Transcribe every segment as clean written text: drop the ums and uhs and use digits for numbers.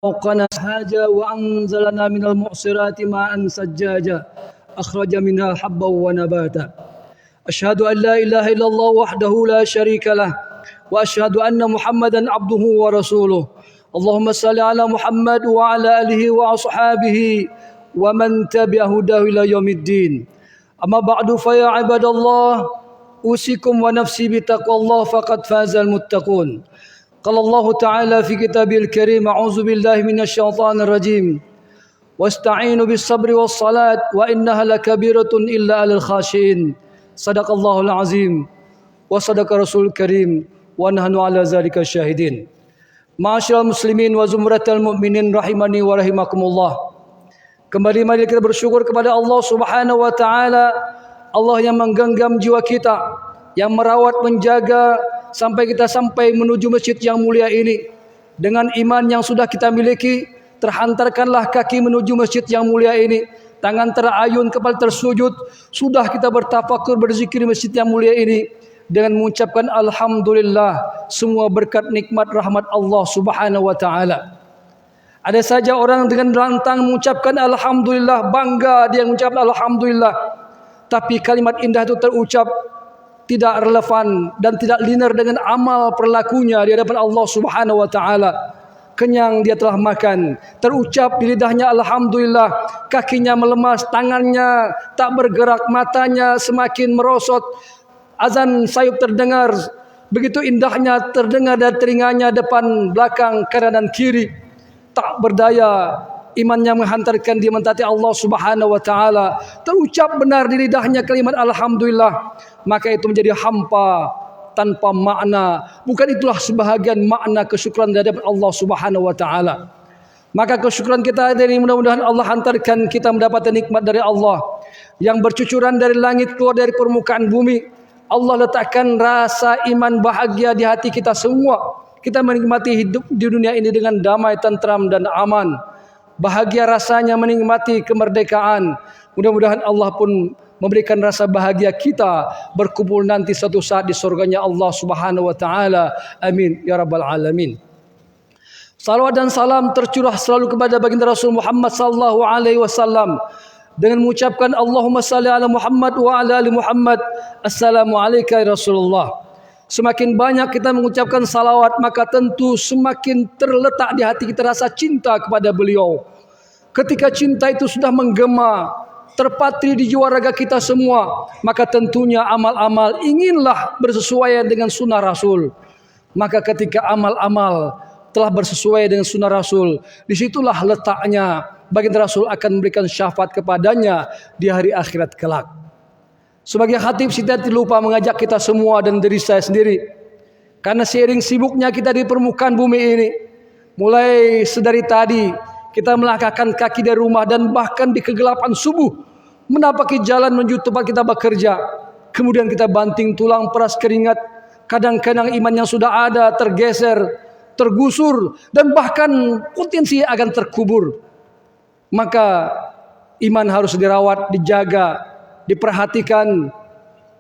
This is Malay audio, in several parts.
وقنا حاجة وأنزلنا من المعصرات ماء سجاجا أخرج منها حبا ونباتا أشهد أن لا إله إلا الله وحده لا شريك له وأشهد أن محمدا عبده ورسوله اللهم صل على محمد وعلى آله وأصحابه ومن تبع هداه إلى يوم الدين أما بعد فيا عباد الله أوصيكم ونفسي بتقوى الله فقد فاز المتقون قال الله تعالى في كتابه الكريم أعوذ بالله من الشيطان الرجيم واستعينوا بالصبر والصلاة وإنها لكبيرة إلا على الخاشعين صدق الله العظيم وصدق رسول الكريم ونحن على ذلك الشاهدين Ma'asyiral muslimin wa zumratal mu'minin rahimani wa rahimakumullah. Kembali mari kita bersyukur kepada Allah Subhanahu wa taala, Allah yang menggenggam jiwa kita, yang merawat menjaga sampai kita sampai menuju masjid yang mulia ini. Dengan iman yang sudah kita miliki, terhantarkanlah kaki menuju masjid yang mulia ini. Tangan terayun, kepala tersujud, sudah kita bertafakur berzikir di masjid yang mulia ini dengan mengucapkan alhamdulillah, semua berkat nikmat rahmat Allah Subhanahu wa taala. Ada saja orang dengan lantang mengucapkan alhamdulillah, bangga dia mengucapkan alhamdulillah, tapi kalimat indah itu terucap tidak relevan dan tidak linear dengan amal perilakunya di hadapan Allah Subhanahu wa taala. Kenyang dia telah makan, terucap di lidahnya alhamdulillah, kakinya melemas, tangannya tak bergerak, matanya semakin merosot, azan sayup terdengar, begitu indahnya terdengar dari telinganya depan, belakang, kanan dan kiri. Tak berdaya, imannya menghantarkan dia mentaati Allah Subhanahu wa taala. Terucap benar di lidahnya kalimat alhamdulillah, maka itu menjadi hampa tanpa makna. Bukan itulah sebahagian makna kesyukuran dari Allah Subhanahu wa taala. Maka kesyukuran kita hari ini mudah-mudahan Allah hantarkan kita mendapatkan nikmat dari Allah yang bercucuran dari langit keluar dari permukaan bumi. Allah letakkan rasa iman bahagia di hati kita semua. Kita menikmati hidup di dunia ini dengan damai, tentram dan aman. Bahagia rasanya menikmati kemerdekaan. Mudah-mudahan Allah pun memberikan rasa bahagia kita berkumpul nanti suatu saat di surganya Allah Subhanahu wa taala. Amin ya rabbal alamin. Salawat dan salam tercurah selalu kepada baginda Rasul Muhammad sallallahu alaihi wasallam dengan mengucapkan Allahumma salli ala Muhammad wa ala ali Muhammad. Assalamualaikum ya Rasulullah. Semakin banyak kita mengucapkan salawat, maka tentu semakin terletak di hati kita rasa cinta kepada beliau. Ketika cinta itu sudah menggema, terpatri di jiwa raga kita semua, maka tentunya amal-amal inginlah bersesuaian dengan sunnah Rasul. Maka ketika amal-amal telah bersesuaian dengan sunnah Rasul, disitulah letaknya baginda Rasul akan memberikan syafaat kepadanya di hari akhirat kelak. Sebagai khatib, saya tidak lupa mengajak kita semua dan diri saya sendiri, karena seiring sibuknya kita di permukaan bumi ini, mulai sedari tadi kita melangkahkan kaki dari rumah dan bahkan di kegelapan subuh menapaki jalan menuju tempat kita bekerja. Kemudian kita banting tulang, peras keringat, kadang-kadang iman yang sudah ada tergeser, tergusur, dan bahkan potensi akan terkubur. Maka iman harus dirawat, dijaga, diperhatikan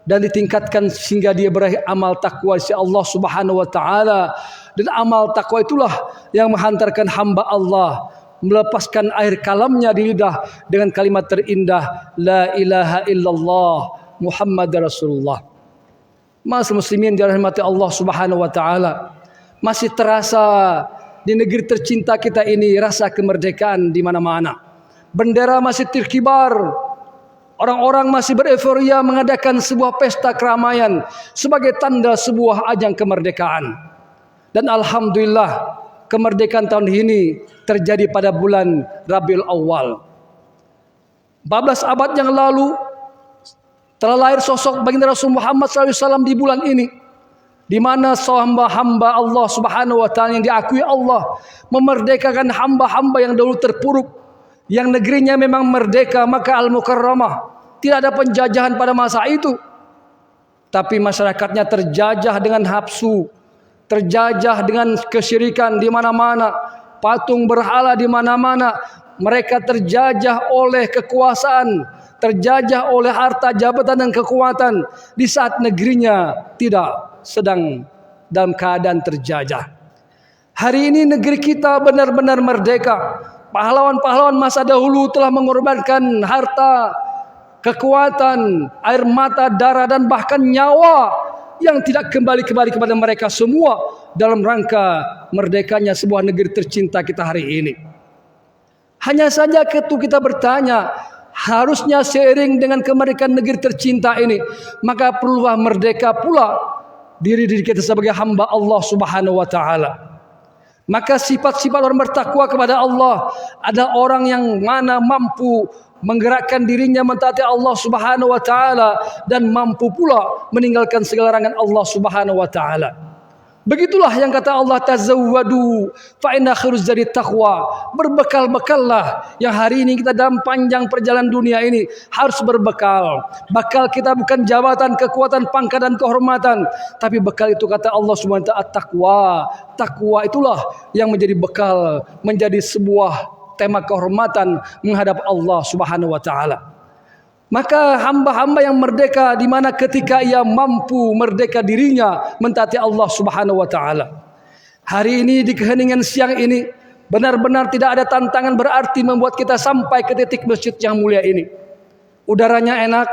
dan ditingkatkan sehingga dia berakhir amal takwa si Allah Subhanahu wa taala. Dan amal takwa itulah yang menghantarkan hamba Allah melepaskan air kalamnya di lidah dengan kalimat terindah la ilaha illallah Muhammad Rasulullah. Mas muslimin dirahmati Allah Subhanahu wa taala, masih terasa di negeri tercinta kita ini rasa kemerdekaan di mana-mana. Bendera masih terkibar. Orang-orang masih bereforia mengadakan sebuah pesta keramaian sebagai tanda sebuah ajang kemerdekaan. Dan alhamdulillah, kemerdekaan tahun ini terjadi pada bulan Rabiul Awal. 14 abad yang lalu telah lahir sosok baginda Rasul Muhammad SAW di bulan ini, di mana hamba-hamba Allah Subhanahu wa taala yang diakui Allah memerdekakan hamba-hamba yang dahulu terpuruk, yang negerinya memang merdeka, Makkah Al-Mukarramah, tidak ada penjajahan pada masa itu, tapi masyarakatnya terjajah dengan hapsu, terjajah dengan kesyirikan di mana-mana, patung berhala di mana-mana. Mereka terjajah oleh kekuasaan, terjajah oleh harta, jabatan dan kekuatan di saat negerinya tidak sedang dalam keadaan terjajah. Hari ini negeri kita benar-benar merdeka. Pahlawan-pahlawan masa dahulu telah mengorbankan harta, kekuatan, air mata, darah, dan bahkan nyawa yang tidak kembali kepada mereka semua dalam rangka merdekanya sebuah negeri tercinta kita hari ini. Hanya saja kita bertanya, harusnya seiring dengan kemerdekaan negeri tercinta ini, maka perlulah merdeka pula diri kita sebagai hamba Allah Subhanahu wa taala. Maka sifat-sifat orang bertakwa kepada Allah ada orang yang mana mampu menggerakkan dirinya mentaati Allah Subhanahu wa taala dan mampu pula meninggalkan segala larangan Allah Subhanahu wa taala. Begitulah yang kata Allah, tazawwadu fa inna khairuz zadi taqwa. Berbekal-bekallah. Yang hari ini kita dalam panjang perjalanan dunia ini harus berbekal. Bekal kita bukan jabatan, kekuatan, pangkat dan kehormatan, tapi bekal itu kata Allah Subhanahu wa taala taqwa. Taqwa itulah yang menjadi bekal, menjadi sebuah tema kehormatan menghadap Allah Subhanahu wa taala. Maka hamba-hamba yang merdeka di mana ketika ia mampu merdeka dirinya mentaati Allah Subhanahu wa taala. Hari ini di keheningan siang ini benar-benar tidak ada tantangan berarti membuat kita sampai ke titik masjid yang mulia ini. Udaranya enak,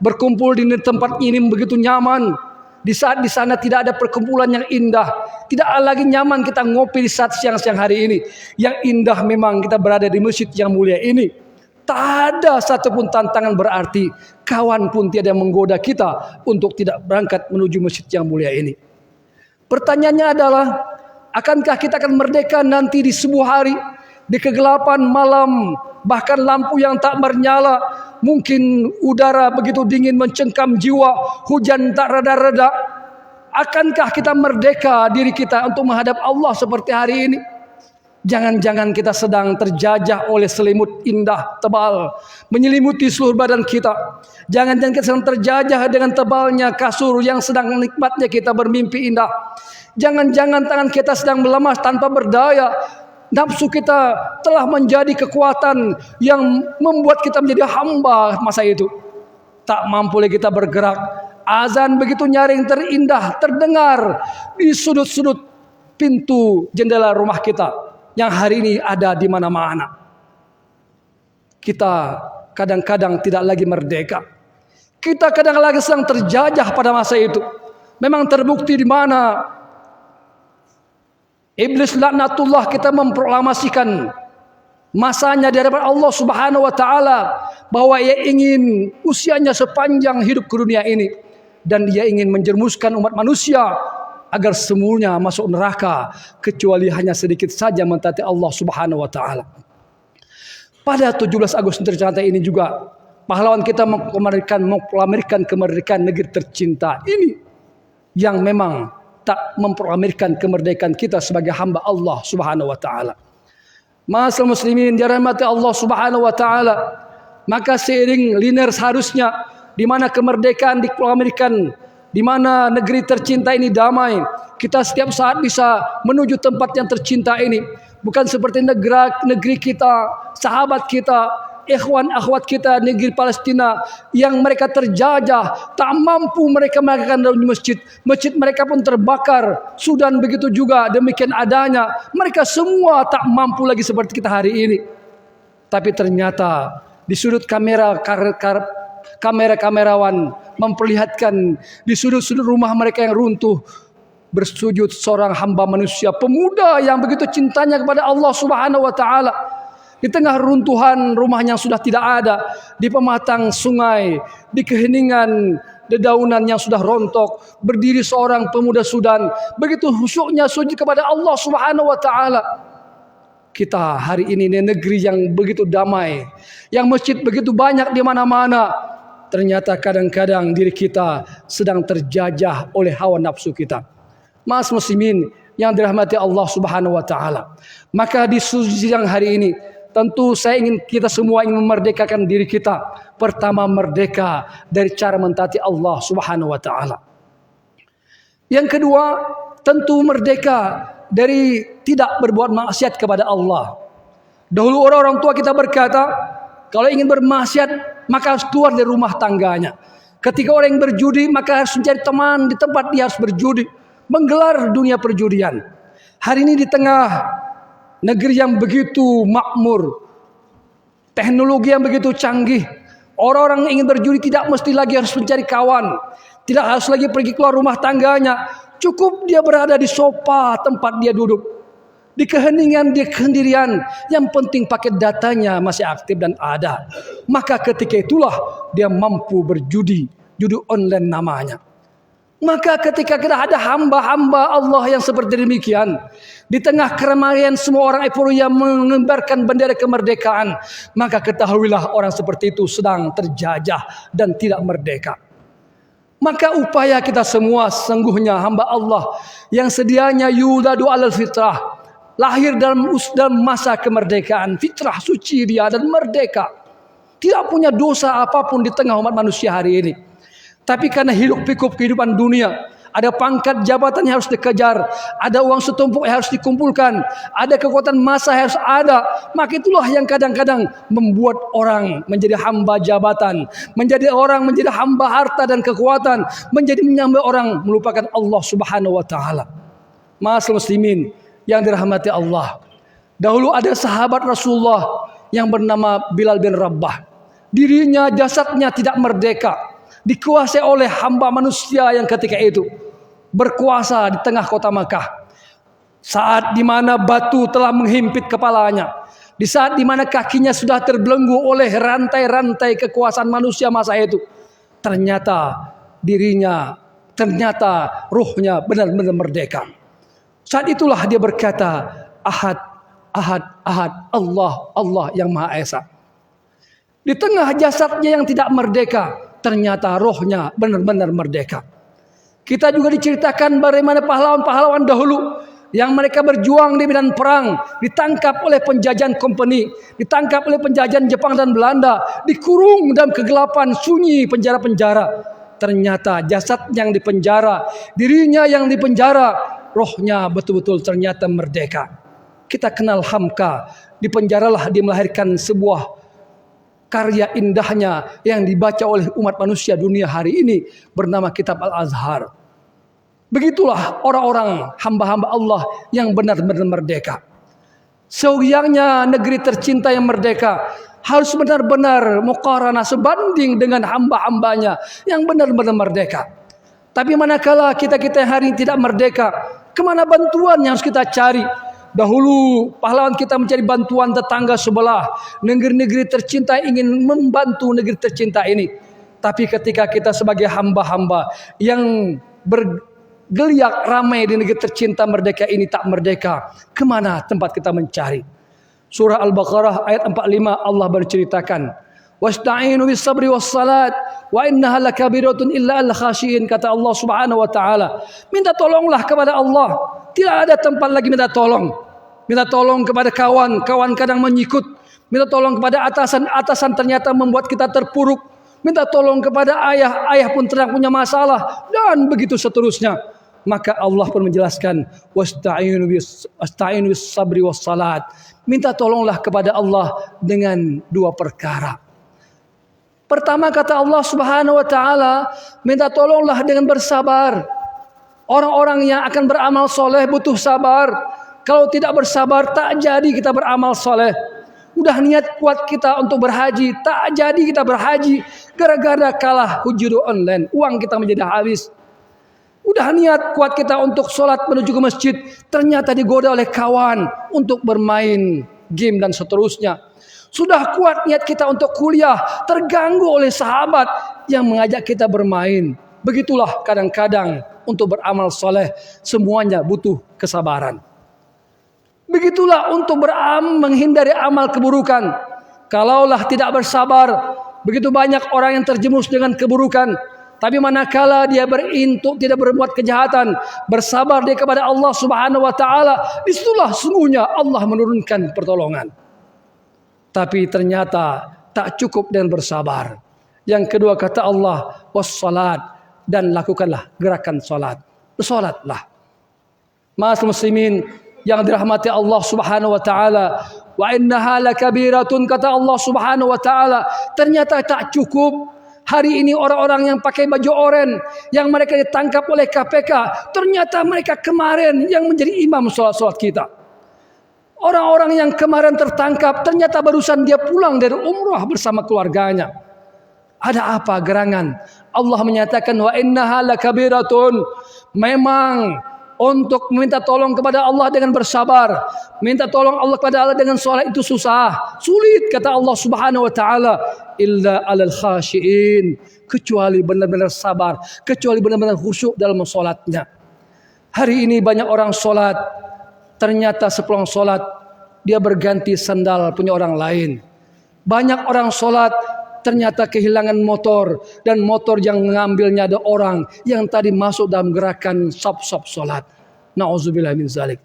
berkumpul di tempat ini begitu nyaman. Di saat di sana tidak ada perkumpulan yang indah, tidak lagi nyaman kita ngopi di saat siang-siang hari ini. Yang indah memang kita berada di masjid yang mulia ini. Tak ada satupun tantangan berarti, kawan pun tiada menggoda kita untuk tidak berangkat menuju masjid yang mulia ini. Pertanyaannya adalah, akankah kita akan merdeka nanti di sebuah hari, di kegelapan malam, bahkan lampu yang tak bernyala, mungkin udara begitu dingin mencengkam jiwa, hujan tak reda-reda. Akankah kita merdeka diri kita untuk menghadap Allah seperti hari ini? Jangan-jangan kita sedang terjajah oleh selimut indah tebal menyelimuti seluruh badan kita. Jangan-jangan kita sedang terjajah dengan tebalnya kasur yang sedang nikmatnya kita bermimpi indah. Jangan-jangan tangan kita sedang melemas tanpa berdaya. Nafsu kita telah menjadi kekuatan yang membuat kita menjadi hamba masa itu. Tak mampu lagi kita bergerak. Azan begitu nyaring terindah terdengar di sudut-sudut pintu jendela rumah kita yang hari ini ada di mana-mana. Kita kadang-kadang tidak lagi merdeka. Kita kadang-kadang sedang terjajah pada masa itu. Memang terbukti di mana iblis laknatullah kita memproklamasikan masanya di hadapan Allah Subhanahu wa taala bahwa ia ingin usianya sepanjang hidup ke dunia ini dan dia ingin menjerumuskan umat manusia agar semuanya masuk neraka kecuali hanya sedikit saja mentaati Allah Subhanahu wa taala. Pada 17 Agustus tercinta ini juga pahlawan kita memproklamirkan kemerdekaan negeri tercinta ini yang memang tak memproklamirkan kemerdekaan kita sebagai hamba Allah Subhanahu wa taala. Ma'asyiral muslimin dirahmati Allah Subhanahu wa taala, maka seiring linear seharusnya di mana kemerdekaan diproklamirkan, di mana negeri tercinta ini damai, kita setiap saat bisa menuju tempat yang tercinta ini. Bukan seperti negeri kita, sahabat kita, ikhwan akhwat kita, negeri Palestina yang mereka terjajah, tak mampu mereka melakukan dalam masjid. Masjid mereka pun terbakar. Sudan begitu juga, demikian adanya. Mereka semua tak mampu lagi seperti kita hari ini. Tapi ternyata di sudut kamerawan memperlihatkan di sudut-sudut rumah mereka yang runtuh bersujud seorang hamba manusia, pemuda yang begitu cintanya kepada Allah Subhanahu wa taala. Di tengah runtuhan rumahnya yang sudah tidak ada, di pematang sungai, di keheningan dedaunan yang sudah rontok, berdiri seorang pemuda Sudan, begitu khusyuknya sujud kepada Allah Subhanahu wa taala. Kita hari ini di negeri yang begitu damai, yang masjid begitu banyak di mana-mana, ternyata kadang-kadang diri kita sedang terjajah oleh hawa nafsu kita. Mas muslimin yang dirahmati Allah Subhanahu wa taala. Maka di siang hari ini tentu saya ingin kita semua ingin memerdekakan diri kita. Pertama, merdeka dari cara mentaati Allah Subhanahu wa taala. Yang kedua, tentu merdeka dari tidak berbuat maksiat kepada Allah. Dahulu orang-orang tua kita berkata, kalau ingin bermaksiat maka harus keluar dari rumah tangganya. Ketika orang yang berjudi maka harus mencari teman di tempat dia harus berjudi, menggelar dunia perjudian. Hari ini di tengah negeri yang begitu makmur, teknologi yang begitu canggih, orang-orang ingin berjudi tidak mesti lagi harus mencari kawan, tidak harus lagi pergi keluar rumah tangganya. Cukup dia berada di sofa tempat dia duduk, di keheningan dia sendirian. Yang penting paket datanya masih aktif dan ada. Maka ketika itulah dia mampu berjudi, judi online namanya. Maka ketika kita ada hamba-hamba Allah yang seperti demikian, di tengah keramaian semua orang euforia mengembarkan bendera kemerdekaan, maka ketahuilah orang seperti itu sedang terjajah dan tidak merdeka. Maka upaya kita semua sesungguhnya hamba Allah yang sedianya yuladu alal fitrah, lahir dalam masa kemerdekaan, fitrah suci dia dan merdeka, tidak punya dosa apapun di tengah umat manusia hari ini. Tapi karena hidup pikuk kehidupan dunia, ada pangkat jabatan yang harus dikejar, ada uang setumpuk yang harus dikumpulkan, ada kekuatan massa yang harus ada. Maka itulah yang kadang-kadang membuat orang menjadi hamba jabatan, menjadi orang menjadi hamba harta dan kekuatan, menjadi menyembah orang melupakan Allah Subhanahu wa taala. Ma'asyiral muslimin yang dirahmati Allah. Dahulu ada sahabat Rasulullah yang bernama Bilal bin Rabah. Dirinya, jasadnya tidak merdeka, dikuasai oleh hamba manusia yang ketika itu berkuasa di tengah kota Makkah. Saat di mana batu telah menghimpit kepalanya, di saat di mana kakinya sudah terbelenggu oleh rantai-rantai kekuasaan manusia masa itu, ternyata dirinya, ternyata ruhnya benar-benar merdeka. Saat itulah dia berkata, Ahad, Ahad, Ahad, Allah, Allah yang Maha Esa. Di tengah jasadnya yang tidak merdeka, ternyata rohnya benar-benar merdeka. Kita juga diceritakan bagaimana pahlawan-pahlawan dahulu yang mereka berjuang di medan perang, ditangkap oleh penjajahan kompeni, ditangkap oleh penjajahan Jepang dan Belanda, dikurung dalam kegelapan sunyi penjara-penjara. Ternyata jasad yang dipenjara, dirinya yang dipenjara, rohnya betul-betul ternyata merdeka. Kita kenal Hamka, dipenjaralah dia melahirkan sebuah karya indahnya yang dibaca oleh umat manusia dunia hari ini bernama Kitab Al-Azhar. Begitulah orang-orang hamba-hamba Allah yang benar-benar merdeka. Sayangnya negeri tercinta yang merdeka harus benar-benar muqaranah sebanding dengan hamba-hambanya yang benar-benar merdeka. Tapi manakala kita-kita yang hari ini tidak merdeka, kemana bantuan yang harus kita cari? Dahulu pahlawan kita mencari bantuan tetangga sebelah, negeri-negeri tercinta ingin membantu negeri tercinta ini. Tapi ketika kita sebagai hamba-hamba yang bergeliat ramai di negeri tercinta merdeka ini tak merdeka, kemana tempat kita mencari? Surah Al-Baqarah ayat 45 Allah berceritakan, wasta'inu bis sabri was salat wa innaha lakabiratun illa al khashiin, kata Allah Subhanahu wa taala. Minta tolonglah kepada Allah. Tidak ada tempat lagi minta tolong. Minta tolong kepada kawan, kawan kadang menyikut. Minta tolong kepada atasan, atasan ternyata membuat kita terpuruk. Minta tolong kepada ayah, ayah pun terang punya masalah, dan begitu seterusnya. Maka Allah pun menjelaskan, wasta'inu bis sabri was salat. Minta tolonglah kepada Allah dengan dua perkara. Pertama kata Allah Subhanahu wa taala, minta tolonglah dengan bersabar. Orang-orang yang akan beramal soleh butuh sabar. Kalau tidak bersabar, tak jadi kita beramal soleh. Udah niat kuat kita untuk berhaji, tak jadi kita berhaji gara-gara kalah ujian online, uang kita menjadi habis. Udah niat kuat kita untuk sholat menuju ke masjid, ternyata digoda oleh kawan untuk bermain game dan seterusnya. Sudah kuat niat kita untuk kuliah, terganggu oleh sahabat yang mengajak kita bermain. Begitulah kadang-kadang untuk beramal soleh semuanya butuh kesabaran. Begitulah untuk menghindari amal keburukan. Kalaulah tidak bersabar, begitu banyak orang yang terjerumus dengan keburukan. Tapi manakala dia berintuk tidak berbuat kejahatan, bersabar dia kepada Allah Subhanahu wa taala, disitulah sungguhnya Allah menurunkan pertolongan. Tapi ternyata tak cukup dengan bersabar. Yang kedua kata Allah, wassalat, dan lakukanlah gerakan salat. Bersalatlah. Ma'asyiral muslimin yang dirahmati Allah Subhanahu wa taala, wa innaha lakabiratun, kata Allah Subhanahu wa taala, ternyata tak cukup Hari ini orang-orang yang pakai baju oranye yang mereka ditangkap oleh KPK, ternyata mereka kemarin yang menjadi imam sholat-sholat kita. Orang-orang yang kemarin tertangkap ternyata barusan dia pulang dari umrah bersama keluarganya. Ada apa gerangan? Allah menyatakan wa innaha lakabiratun. Memang untuk meminta tolong kepada Allah dengan bersabar, minta tolong Allah kepada Allah dengan sholat itu susah, sulit kata Allah Subhanahu wa taala, illa alal khashiin, kecuali benar-benar sabar, kecuali benar-benar khusyuk dalam sholatnya. Hari ini banyak orang sholat, ternyata sepulang sholat dia berganti sandal punya orang lain. Banyak orang sholat ternyata kehilangan motor, dan motor yang mengambilnya ada orang yang tadi masuk dalam gerakan saf-saf sholat. Na'udzubillah min zalik.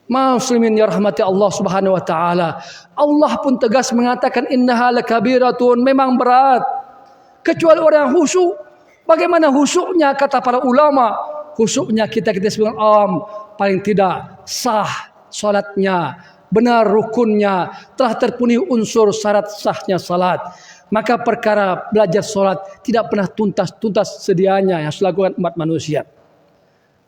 Muslimin ya rahmati Allah Subhanahu wa taala. Allah pun tegas mengatakan innaha lakabiratun, memang berat kecuali orang yang khusyuk. Bagaimana khusyuknya kata para ulama? Khusyuknya kita sebagai awam paling tidak sah salatnya, benar rukunnya, telah terpenuhi unsur syarat sahnya salat. Maka perkara belajar sholat tidak pernah tuntas sedianya yang dilakukan umat manusia.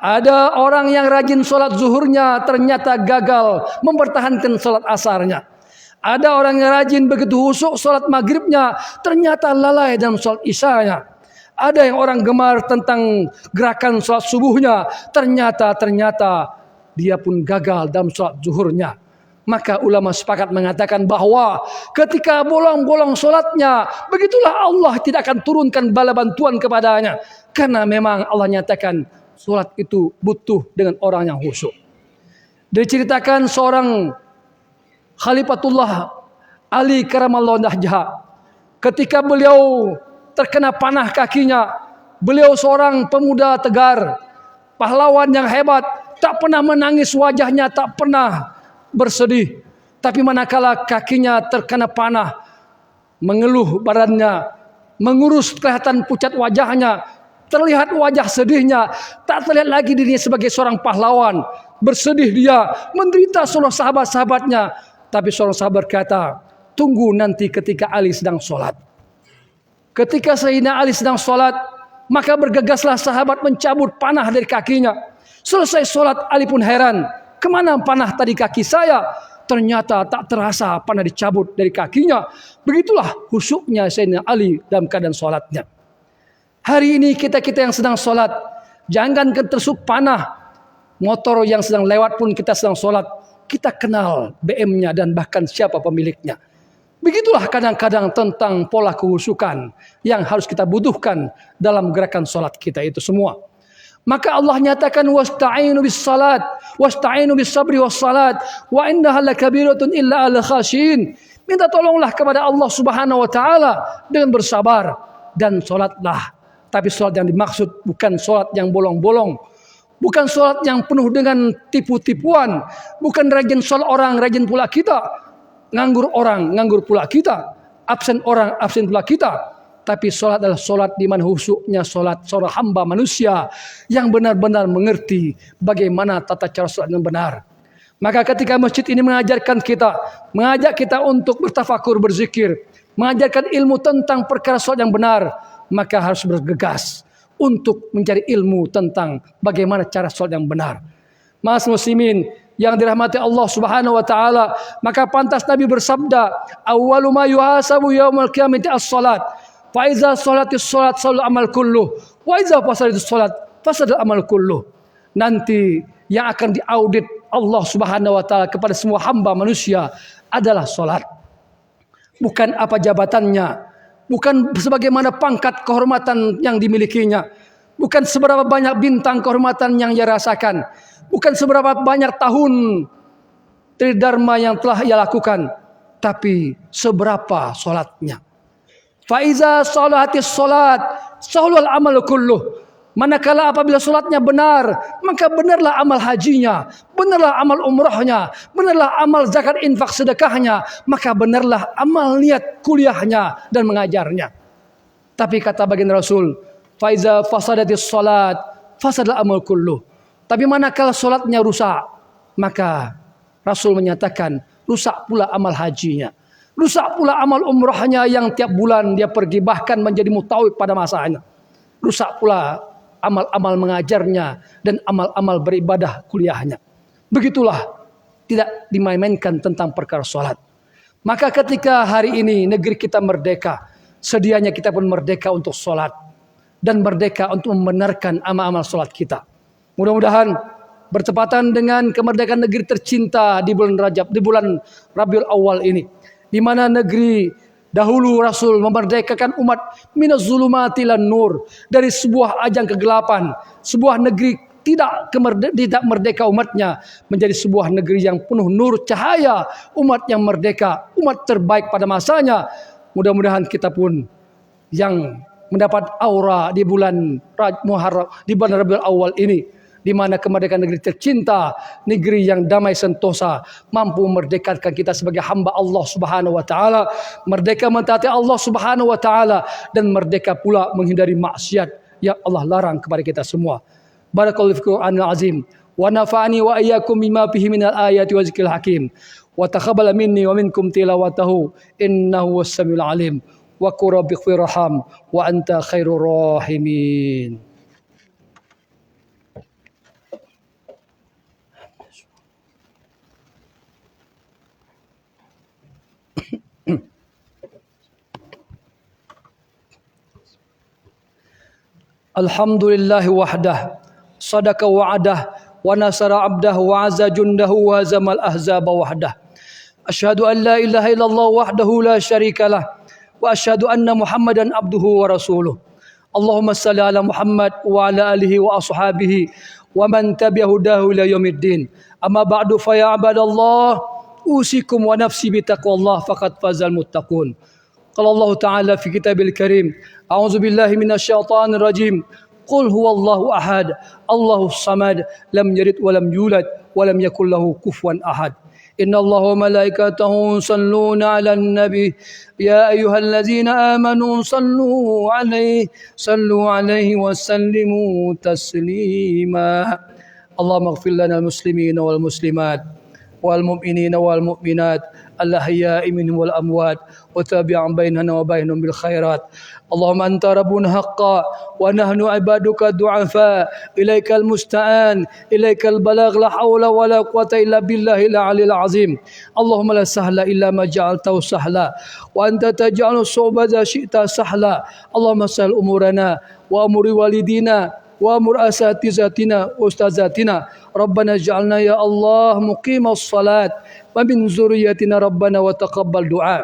Ada orang yang rajin sholat zuhurnya ternyata gagal mempertahankan sholat asarnya. Ada orang yang rajin begitu khusyuk sholat maghribnya ternyata lalai dalam sholat isyanya. Ada yang orang gemar tentang gerakan sholat subuhnya ternyata dia pun gagal dalam sholat zuhurnya. Maka ulama sepakat mengatakan bahwa ketika bolong-bolong solatnya, begitulah Allah tidak akan turunkan bala bantuan kepadanya. Karena memang Allah nyatakan solat itu butuh dengan orang yang khusyuk. Diceritakan seorang Khalifatullah Ali Karamallahu Wajhah, ketika beliau terkena panah kakinya, beliau seorang pemuda tegar, pahlawan yang hebat, tak pernah menangis wajahnya, tak pernah bersedih. Tapi manakala kakinya terkena panah, mengeluh badannya, mengurus kelihatan pucat wajahnya, terlihat wajah sedihnya, tak terlihat lagi dirinya sebagai seorang pahlawan. Bersedih dia, menderita seluruh sahabat-sahabatnya. Tapi seorang sahabat berkata, tunggu nanti ketika Ali sedang sholat. Ketika Sayyidina Ali sedang sholat, maka bergegaslah sahabat mencabut panah dari kakinya. Selesai sholat, Ali pun heran, kemana panah tadi kaki saya? Ternyata tak terasa panah dicabut dari kakinya. Begitulah khusyuknya Sayyidina Ali dalam keadaan sholatnya. Hari ini kita yang sedang sholat, jangan tersuk panah, motor yang sedang lewat pun kita sedang sholat, kita kenal BM-nya dan bahkan siapa pemiliknya. Begitulah kadang-kadang tentang pola kehusukan yang harus kita butuhkan dalam gerakan sholat kita itu semua. Maka Allah nyatakan wasta'inu bis salat wasta'inu bis sabri was salat wa innaha lakabiratun illa al khashin. Minta tolonglah kepada Allah Subhanahu wa taala dengan bersabar dan salatlah. Tapi salat yang dimaksud bukan salat yang bolong-bolong, bukan salat yang penuh dengan tipu-tipuan, bukan rajin salat orang rajin pula kita, nganggur orang nganggur pula kita, absen orang absen pula kita. Tapi solat adalah solat di mana khusyuknya solat seorang hamba manusia yang benar-benar mengerti bagaimana tata cara solat yang benar. Maka ketika masjid ini mengajak kita untuk bertafakur, berzikir, mengajarkan ilmu tentang perkara solat yang benar, maka harus bergegas untuk mencari ilmu tentang bagaimana cara solat yang benar. Mas muslimin yang dirahmati Allah Subhanahu wa taala, maka pantas Nabi bersabda, awwalu ma yuhasabu yaumil qiyamati as-salat. Fa iza sholatis sholat shalal amal kulluh wa iza fasadatis sholat fasadal amal kulluh. Nanti yang akan diaudit Allah Subhanahu wa taala kepada semua hamba manusia adalah sholat. Bukan apa jabatannya, bukan sebagaimana pangkat kehormatan yang dimilikinya, bukan seberapa banyak bintang kehormatan yang ia rasakan, bukan seberapa banyak tahun tridharma yang telah ia lakukan, tapi seberapa sholatnya. Faiza sholatis sholat sholal amal kulluh. Manakala apabila sholatnya benar, maka benarlah amal hajinya, benarlah amal umrahnya, benarlah amal zakat infak sedekahnya, maka benarlah amal niat kuliahnya dan mengajarnya. Tapi kata baginda Rasul, faiza fasadatis sholat fasadal amal kulluh. Tapi manakala sholatnya rusak, maka Rasul menyatakan rusak pula amal hajinya. Rusak pula amal umrahnya yang tiap bulan dia pergi, bahkan menjadi mutawif pada masanya. Rusak pula amal-amal mengajarnya dan amal-amal beribadah kuliahnya. Begitulah tidak dimain-mainkan tentang perkara sholat. Maka ketika hari ini negeri kita merdeka, sedianya kita pun merdeka untuk sholat dan merdeka untuk membenarkan amal-amal sholat kita. Mudah-mudahan bertepatan dengan kemerdekaan negeri tercinta di bulan Rajab, di bulan Rabiul Awal ini, di mana negeri dahulu Rasul memerdekakan umat minaz zulumati lan nur, dari sebuah ajang kegelapan, sebuah negeri tidak merdeka umatnya menjadi sebuah negeri yang penuh nur cahaya, umat yang merdeka, umat terbaik pada masanya. Mudah-mudahan kita pun yang mendapat aura di bulan Muharram, di bulan Rabiul Awal ini, di mana kemerdekaan negeri tercinta, negeri yang damai sentosa, mampu memerdekakan kita sebagai hamba Allah Subhanahu wa taala, merdeka mentaati Allah Subhanahu wa taala, dan merdeka pula menghindari maksiat yang Allah larang kepada kita semua. Barakallahu fikum Qur'anul azim wa nafa'ani wa iyyakum bima fihi minal ayati wa zikril hakim wa taqabbal minni wa minkum tilawatahu innahu was-samiul alim wa qur rabbighfirham wa anta khairur rahimin. Alhamdulillahi wahdah, sadaqa wa'adah, wa nasara abdah, wa azza jundahu, wa hazamal ahzaba wahdah. Asyhadu an la ilaha illallah wahdahu la syarikalah, wa asyhadu anna Muhammadan abduhu wa rasuluh. Allahumma salli ala Muhammad wa ala alihi wa ashabihi wa man tabi'ahu dahu ila yaumiddin. Amma ba'du fa ya ibadallah, usikum wa nafsi bi taqwallah faqad fazal muttaqun. Qala Allah Ta'ala fi kitabil karim, a'udzu billahi minasyaitonir rajim. Qul huwallahu ahad, Allahus samad, lam yalid wa lam yulad wa lam yakul lahu kufuwan ahad. Innallaha wa malaikatahu yusalluna 'alan nabi ya ayyuhallazina amanu sallu 'alaihi wa sallimu taslima. Allahumma ighfir lana al-muslimina wal muslimat wal mu'minina wal mu'minat al-ahya'i minhum wal amwat wa tabi' bainana wa bainahum bil khairat. Allahumma anta rabbuna haqqan wa nahnu ibaduka du'afa, ilaikal musta'an, ilaikal balagh, la hawla wa la quwwata illa billahil aliyil azim. Allahumma la sahla illa ma ja'altahu sahla wa anta taj'alu as-su'ba idza syi'ta sahla. Allahumma sahhil umurana wa umuri walidina wa amur asatizatina wa ustazatina. Rabbana ij'alna ya Allah muqimas salat wa min zurriyyatina rabbana wa taqabbal du'a.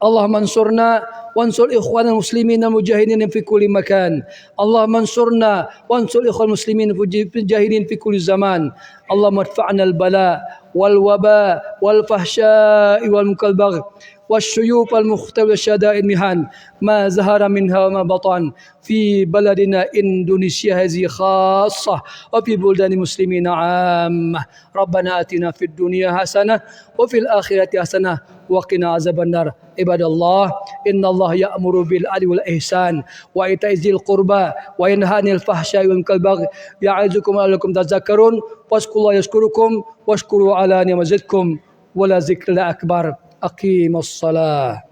Allahumma ansurna wansur ikhwanal muslimin mujahidin fi kulli makan. Allahumma ansurna wansur ikhwanal muslimin mujahidin fi kulli zaman. Allahumma adfa'na al-bala wal waba wal fahsya'i wal munkar bagh والشيوب المختلفة والشدائد المهن ما زهر منها وما بطن في بلدنا إندونيسيا هذه خاصة وفي بلدان المسلمين عامة. ربنا آتنا في الدنيا حسنة وفي الآخرة حسنة وقنا عذاب النار. عباد الله إن الله يأمر بالعدل والإحسان وإيتاء ذي القربى وينهى عن الفحشاء والمنكر والبغي يعظكم لعلكم تذكرون. واذكروا الله يذكركم واشكروا على نعمه يزدكم ولذكر الله أكبر. أقيموا الصلاة.